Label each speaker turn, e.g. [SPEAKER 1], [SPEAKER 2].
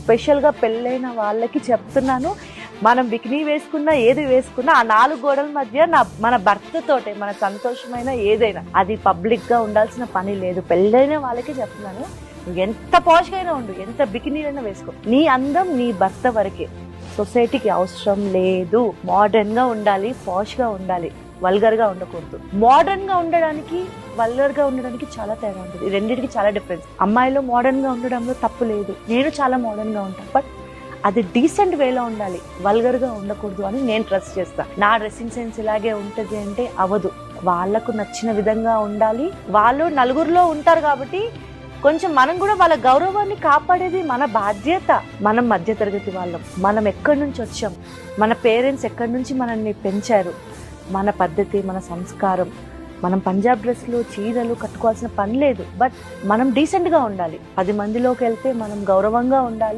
[SPEAKER 1] స్పెషల్గా పెళ్ళైన వాళ్ళకి చెప్తున్నాను, మనం బికినీ వేసుకున్నా ఏది వేసుకున్నా ఆ 4 గోడల మధ్య మన భర్తతోటే మన సంతోషమైన ఏదైనా అది పబ్లిక్గా ఉండాల్సిన పని లేదు. పెళ్ళైన వాళ్ళకి చెప్తున్నాను, నువ్వు ఎంత పాష్గా అయినా ఉండు, ఎంత బికినీ అయినా వేసుకో, నీ అందం నీ భర్త వరకే, సొసైటీకి అవసరం లేదు. మోడర్న్గా ఉండాలి, పాష్గా ఉండాలి, వల్గర్గా ఉండకూడదు. మోడర్న్గా ఉండడానికి వల్గర్గా ఉండడానికి చాలా తేడా ఉంటుంది. ఈ రెండింటికి చాలా డిఫరెన్స్. అమ్మాయిలో మోడర్న్గా ఉండడంలో తప్పు లేదు, నేను చాలా మోడర్న్గా ఉంటాను, బట్ అది డీసెంట్ వేలో ఉండాలి, వల్గర్గా ఉండకూడదు అని నేను ట్రస్ట్ చేస్తాను. నా డ్రెస్సింగ్ సెన్స్ ఇలాగే ఉంటుంది అంటే అవ్వదు. వాళ్ళకు నచ్చిన విధంగా ఉండాలి. వాళ్ళు నలుగురిలో ఉంటారు కాబట్టి కొంచెం మనం కూడా వాళ్ళ గౌరవాన్ని కాపాడేది మన బాధ్యత. మనం మధ్యతరగతి వాళ్ళం, మనం ఎక్కడి నుంచి వచ్చాం, మన పేరెంట్స్ ఎక్కడి నుంచి మనల్ని పెంచారు, మన పద్ధతి, మన సంస్కారం. మనం పంజాబ్ డ్రెస్లు చీరలు కట్టుకోవాల్సిన పని లేదు, బట్ మనం డీసెంట్గా ఉండాలి. 10 మందిలోకి వెళ్తే మనం గౌరవంగా ఉండాలి.